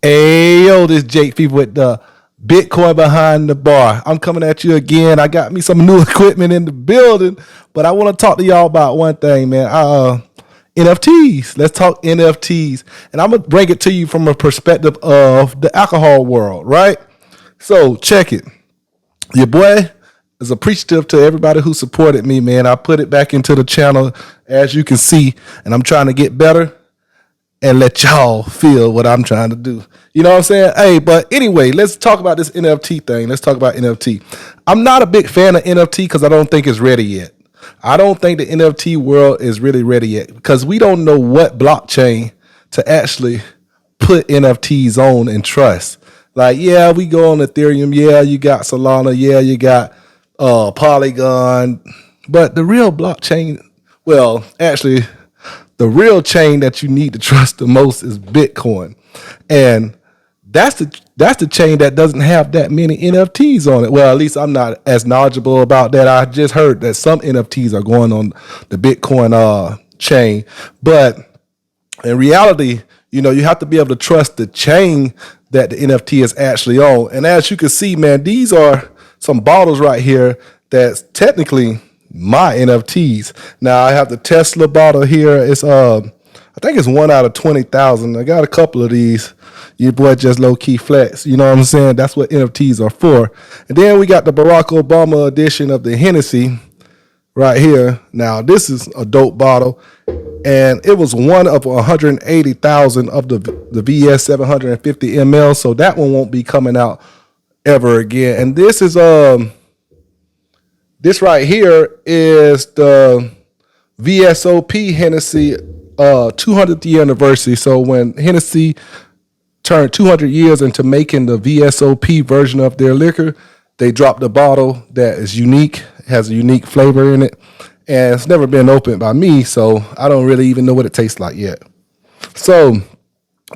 Hey, yo, this Jake people with the Bitcoin behind the bar. I'm coming at you again. I got me some new equipment in the building, but I want to talk to y'all about one thing, man. NFTs. Let's talk NFTs. And I'm going to bring it to you from a perspective of the alcohol world, right? So check it. Your boy is appreciative to everybody who supported me, man. I put it back into the channel, as you can see, and I'm trying to get better and let y'all feel what I'm trying to do. You know what I'm saying? Hey, but anyway, let's talk about this NFT thing. Let's talk about NFT. I'm not a big fan of NFT because I don't think it's ready yet. I don't think the NFT world is really ready yet because we don't know what blockchain to actually put NFTs on and trust. Like, yeah, we go on Ethereum. Yeah, you got Solana. Yeah, you got Polygon. But the real blockchain, well, actually, the real chain that you need to trust the most is Bitcoin. And that's the chain that doesn't have that many NFTs on it. Well, at least I'm not as knowledgeable about that. I just heard that some NFTs are going on the Bitcoin chain, but in reality, you have to be able to trust the chain that the NFT is actually on. And as you can see, man, these are some bottles right here that's technically my NFTs. Now I have the Tesla bottle here. It's I think it's 1 out of 20,000. I got a couple of these. Your boy just low key flex. You know what I'm saying? That's what NFTs are for. And then we got the Barack Obama edition of the Hennessy right here. Now this is a dope bottle, and it was one of 180,000 of the VS 750 ml. So that one won't be coming out ever again. And this is this right here is the VSOP Hennessy 200th year anniversary. So when Hennessy turned 200 years into making the VSOP version of their liquor, they dropped a bottle that is unique, has a unique flavor in it, and it's never been opened by me, so I don't really even know what it tastes like yet. So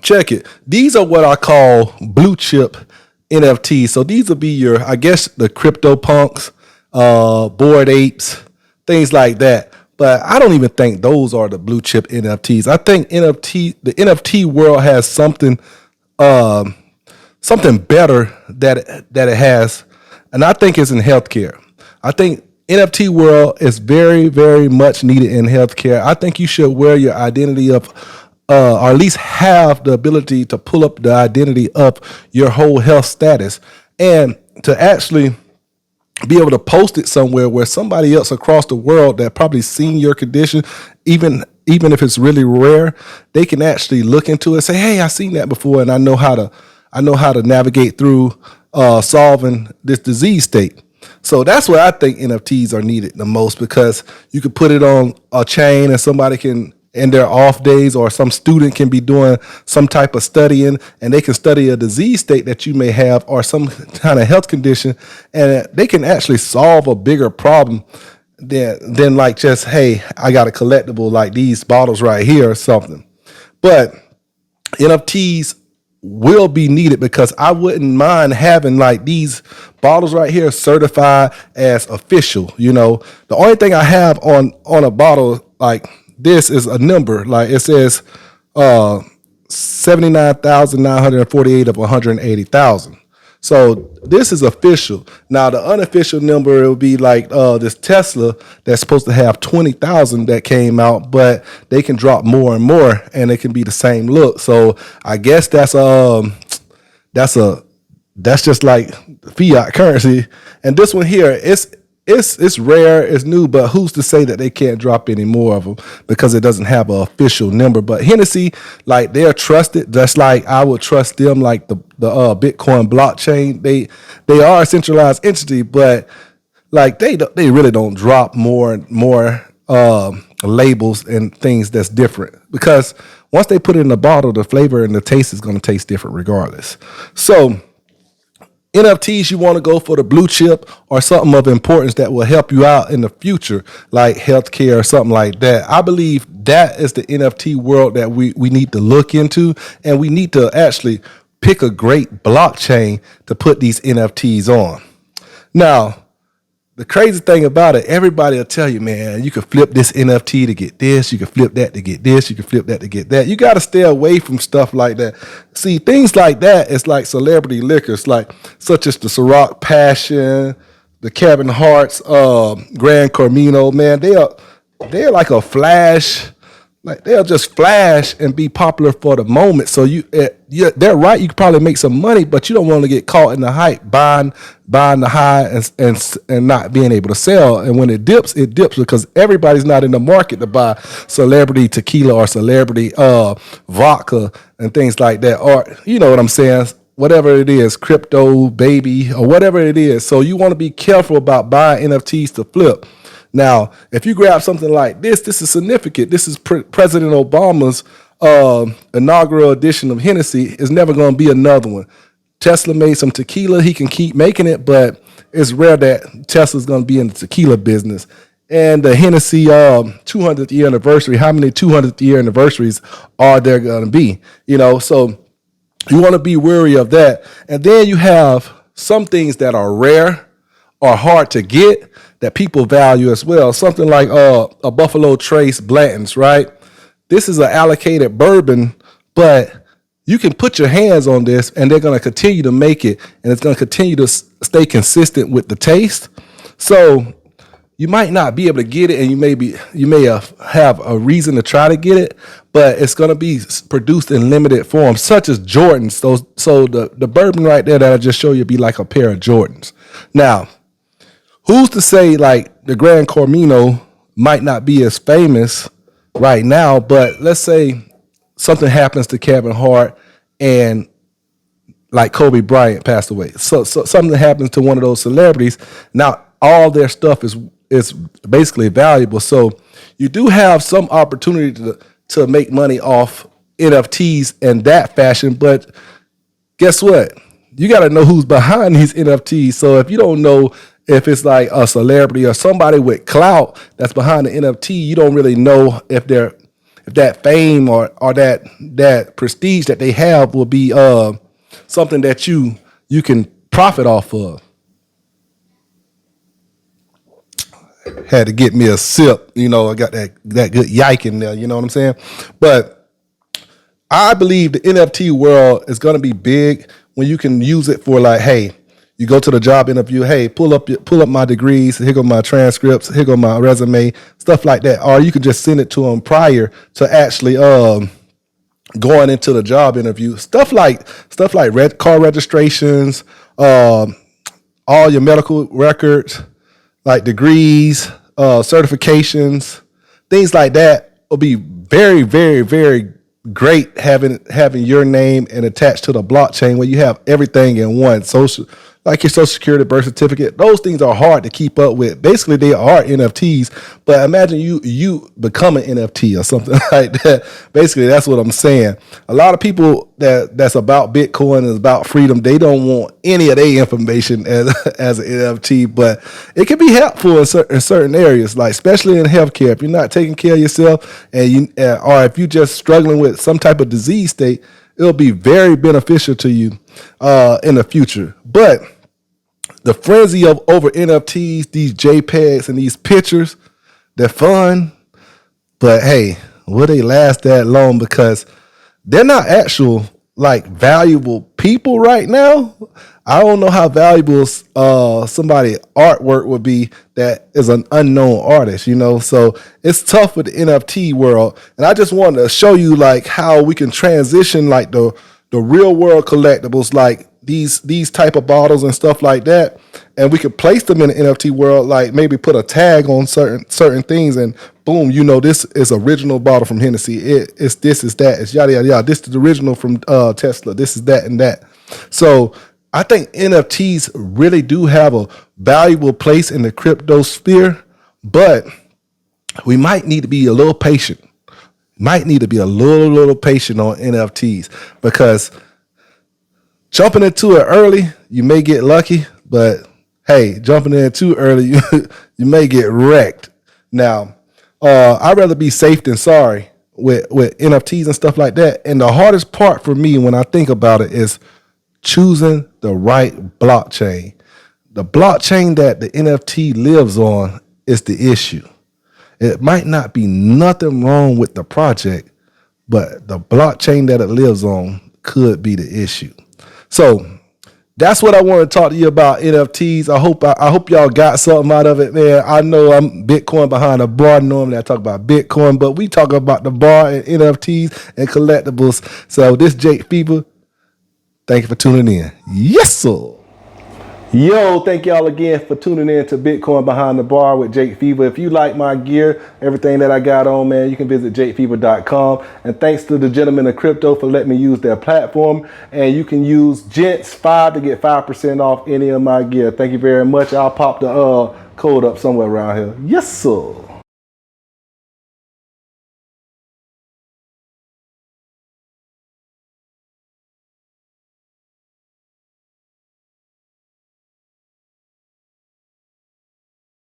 check it. These are what I call blue chip NFTs. So these will be your, I guess, the crypto punks, Bored Apes, things like that. But I don't even think those are the blue chip NFTs. I think the NFT world has something better that it has, and I think it's in healthcare. I think NFT world is very, very much needed in healthcare. I think you should wear your identity of, or at least have the ability to pull up the identity of your whole health status, and to actually be able to post it somewhere where somebody else across the world that probably seen your condition, even if it's really rare, they can actually look into it and say, hey, I seen that before, and I know how to navigate through solving this disease state. So that's where I think NFTs are needed the most, because you could put it on a chain and somebody can, in their off days, or some student can be doing some type of studying, and they can study a disease state that you may have or some kind of health condition, and they can actually solve a bigger problem than like just, hey, I got a collectible like these bottles right here or something. But NFTs will be needed, because I wouldn't mind having like these bottles right here certified as official. The only thing I have on a bottle like this is a number. Like it says 79,948 of 180,000. So this is official. Now the unofficial number, it would be like this Tesla that's supposed to have 20,000 that came out, but they can drop more and more, and it can be the same look. So I guess that's just like fiat currency. And this one here, it's rare, it's new, but who's to say that they can't drop any more of them because it doesn't have an official number? But Hennessy, like, they're trusted, just like I would trust them, like the Bitcoin blockchain. They are a centralized entity, but like they really don't drop more and more labels and things that's different, because once they put it in the bottle, the flavor and the taste is going to taste different regardless. So NFTs, you want to go for the blue chip or something of importance that will help you out in the future, like healthcare or something like that. I believe that is the NFT world that we need to look into, and we need to actually pick a great blockchain to put these NFTs on. Now, the crazy thing about it, everybody will tell you, man, you can flip this NFT to get this, you can flip that to get this, you can flip that to get that. You got to stay away from stuff like that. See, things like that is like celebrity liquors, like such as the Ciroc Passion, the Kevin Hart's Grand Cormino. Man, they're like a flash. Like they'll just flash and be popular for the moment. So they're right. You could probably make some money, but you don't want to get caught in the hype, buying the high and not being able to sell. And when it dips because everybody's not in the market to buy celebrity tequila or celebrity vodka and things like that. Or you know what I'm saying? Whatever it is, crypto, baby, or whatever it is. So you want to be careful about buying NFTs to flip. Now, if you grab something like this is significant. This is President Obama's inaugural edition of Hennessy. It's never going to be another one. Tesla made some tequila. He can keep making it, but it's rare that Tesla's going to be in the tequila business. And the Hennessy 200th year anniversary, how many 200th year anniversaries are there going to be? You know, so you want to be wary of that. And then you have some things that are rare or hard to get that people value as well. Something like a Buffalo Trace Blanton's, right? This is an allocated bourbon, but you can put your hands on this and they're going to continue to make it, and it's going to continue to stay consistent with the taste. So you might not be able to get it, and you may have a reason to try to get it, but it's going to be produced in limited form, such as Jordans. So the bourbon right there that I just showed you be like a pair of Jordans. Now, who's to say like the Grand Cormino might not be as famous right now, but let's say something happens to Kevin Hart and like Kobe Bryant passed away. So something happens to one of those celebrities. Now all their stuff is basically valuable. So you do have some opportunity to make money off NFTs in that fashion, but guess what? You got to know who's behind these NFTs. So if you don't know if it's like a celebrity or somebody with clout that's behind the NFT, you don't really know if that fame or that prestige that they have will be something that you can profit off of. Had to get me a sip, you know. I got that good yike in there, you know what I'm saying? But I believe the NFT world is going to be big when you can use it for like, hey, you go to the job interview, hey, pull up my degrees, here go my transcripts, here go my resume, stuff like that. Or you can just send it to them prior to actually going into the job interview. Stuff like car registrations, all your medical records, like degrees, certifications, things like that will be very, very, very great having your name and attached to the blockchain where you have everything in one. Like your social security, birth certificate, those things are hard to keep up with. Basically, they are NFTs, but imagine you become an NFT or something like that. Basically, that's what I'm saying. A lot of people that's about Bitcoin and about freedom, they don't want any of their information as an NFT, but it can be helpful in certain areas, like especially in healthcare. If you're not taking care of yourself or if you're just struggling with some type of disease state, it'll be very beneficial to you in the future. But the frenzy of over NFTs, these JPEGs and these pictures, they're fun. But hey, will they last that long? Because they're not actual like valuable people right now. I don't know how valuable somebody artwork would be that is an unknown artist, you know? So it's tough with the NFT world. And I just wanted to show you like how we can transition like the real world collectibles, like these type of bottles and stuff like that. And we could place them in the NFT world, like maybe put a tag on certain things and boom, you know, this is original bottle from Hennessy. It's this, is that, it's yada, yada, yada. This is the original from Tesla. This is that and that. So I think NFTs really do have a valuable place in the crypto sphere, but we might need to be a little patient. Might need to be a little patient on NFTs because jumping into it early, you may get lucky, but hey, jumping in too early, you may get wrecked. Now, I'd rather be safe than sorry with NFTs and stuff like that. And the hardest part for me when I think about it is choosing the right blockchain. the blockchain that the NFT lives on is the issue. It might not be nothing wrong with the project, but the blockchain that it lives on could be the issue. So that's what I want to talk to you about, NFTs. I hope y'all got something out of it, man. I know I'm Bitcoin behind the bar. Normally I talk about Bitcoin, but we talk about the bar and NFTs and collectibles. So this Jake Fever. Thank you for tuning in. Yes, sir. Yo, thank y'all again for tuning in to Bitcoin Behind the Bar with Jake Fever. If you like my gear, everything that I got on, man, you can visit jakefever.com. And thanks to the Gentlemen of Crypto for letting me use their platform. And you can use GENTS5 to get 5% off any of my gear. Thank you very much. I'll pop the code up somewhere around here. Yes, sir.